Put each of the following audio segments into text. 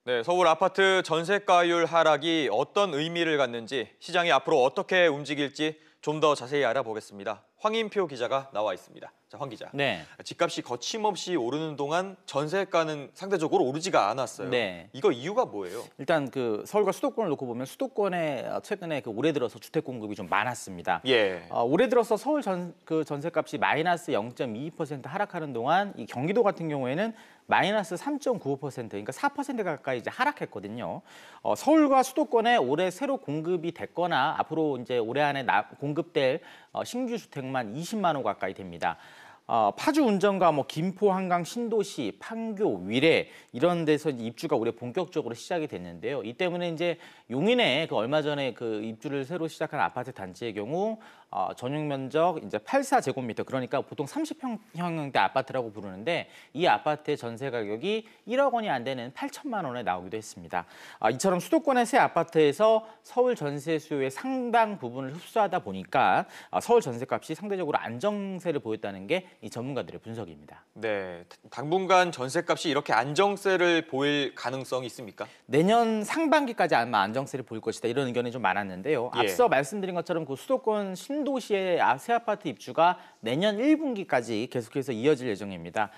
네, 서울 아파트 전세가율 하락이 어떤 의미를 갖는지, 시장이 앞으로 어떻게 움직일지 좀 더 자세히 알아보겠습니다. 황인표 기자가 나와 있습니다. 자, 황 기자. 네. 집값이 거침없이 오르는 동안 전세가는 상대적으로 오르지가 않았어요. 네. 이거 이유가 뭐예요? 일단 서울과 수도권을 놓고 보면 수도권에 최근에 올해 들어서 주택 공급이 좀 많았습니다. 예. 올해 들어서 서울 전세값이 마이너스 0.22% 하락하는 동안 이 경기도 같은 경우에는 마이너스 3.95%, 그러니까 4% 가까이 이제 하락했거든요. 서울과 수도권에 올해 새로 공급이 됐거나 앞으로 이제 올해 안에 공급될 신규 주택만 20만 호 가까이 됩니다. 파주 운정과 김포, 한강, 신도시, 판교, 위례 이런 데서 입주가 올해 본격적으로 시작이 됐는데요. 이 때문에 이제 용인에 얼마 전에 입주를 새로 시작한 아파트 단지의 경우 전용 면적 이제 84제곱미터, 그러니까 보통 30평형대 아파트라고 부르는데 이 아파트의 전세 가격이 1억 원이 안 되는 8천만 원에 나오기도 했습니다. 이처럼 수도권의 새 아파트에서 서울 전세 수요의 상당 부분을 흡수하다 보니까 서울 전세값이 상대적으로 안정세를 보였다는 게 이 전문가들의 분석입니다. 네, 당분간 전세값이 이렇게 안정세를 보일 가능성이 있습니까? 내년 상반기까지 아마 안정세를 보일 것이다, 이런 의견이 좀 많았는데요. 예. 앞서 말씀드린 것처럼 수도권 신도시의 새 아파트 입주가 내년 1분기까지 계속해서 이어질 예정입니다.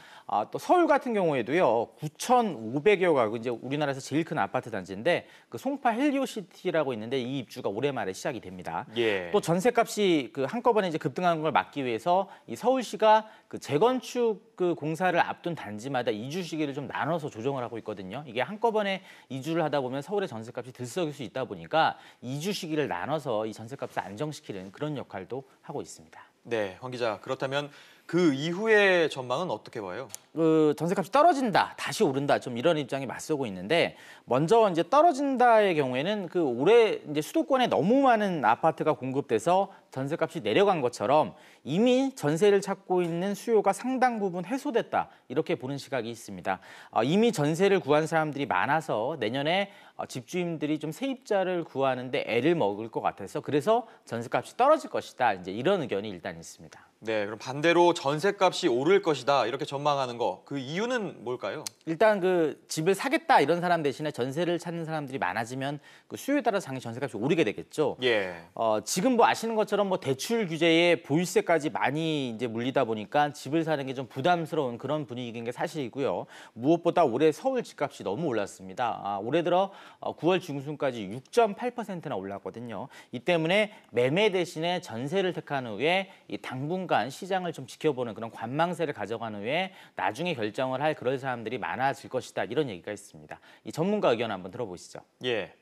또 서울 같은 경우에도요, 9,500여 가구, 이제 우리나라에서 제일 큰 아파트 단지인데 송파 헬리오시티라고 있는데 이 입주가 올해 말에 시작이 됩니다. 예. 또 전세값이 한꺼번에 이제 급등하는 걸 막기 위해서 이 서울시가 재건축 공사를 앞둔 단지마다 이주 시기를 좀 나눠서 조정을 하고 있거든요. 이게 한꺼번에 이주를 하다 보면 서울의 전세값이 들썩일 수 있다 보니까 이주 시기를 나눠서 이 전세값을 안정시키는 그런 역할도 하고 있습니다. 네, 황 기자. 그렇다면 그 이후의 전망은 어떻게 봐요? 전세값이 떨어진다, 다시 오른다, 좀 이런 입장이 맞서고 있는데, 먼저 이제 떨어진다의 경우에는 올해 이제 수도권에 너무 많은 아파트가 공급돼서 전세값이 내려간 것처럼 이미 전세를 찾고 있는 수요가 상당 부분 해소됐다, 이렇게 보는 시각이 있습니다. 이미 전세를 구한 사람들이 많아서 내년에 집주인들이 좀 세입자를 구하는데 애를 먹을 것 같아서 그래서 전세값이 떨어질 것이다, 이제 이런 의견이 일단 있습니다. 네, 그럼 반대로 전세값이 오를 것이다, 이렇게 전망하는 거, 그 이유는 뭘까요? 일단 집을 사겠다 이런 사람 대신에 전세를 찾는 사람들이 많아지면 수요에 따라서 당연히 전세값이 오르게 되겠죠. 예. 지금 아시는 것처럼 대출 규제에 보유세까지 많이 이제 물리다 보니까 집을 사는 게 좀 부담스러운 그런 분위기인 게 사실이고요. 무엇보다 올해 서울 집값이 너무 올랐습니다. 올해 들어 9월 중순까지 6.8%나 올랐거든요. 이 때문에 매매 대신에 전세를 택한 후에 당분간 시장을 좀 지켜보는 그런 관망세를 가져간 후에 나중에 결정을 할 그럴 사람들이 많아질 것이다, 이런 얘기가 있습니다. 이 전문가 의견 한번 들어보시죠. 예.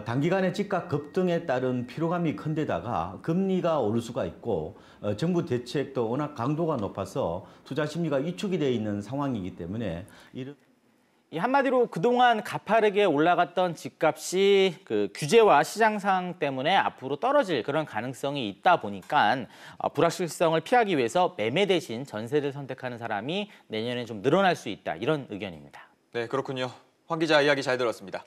단기간의 집값 급등에 따른 피로감이 큰 데다가 금리가 오를 수가 있고 정부 대책도 워낙 강도가 높아서 투자 심리가 위축이 되어 있는 상황이기 때문에 한마디로 그동안 가파르게 올라갔던 집값이 규제와 시장 상황 때문에 앞으로 떨어질 그런 가능성이 있다 보니까 불확실성을 피하기 위해서 매매 대신 전세를 선택하는 사람이 내년에 좀 늘어날 수 있다, 이런 의견입니다. 네, 그렇군요. 황 기자 이야기 잘 들었습니다.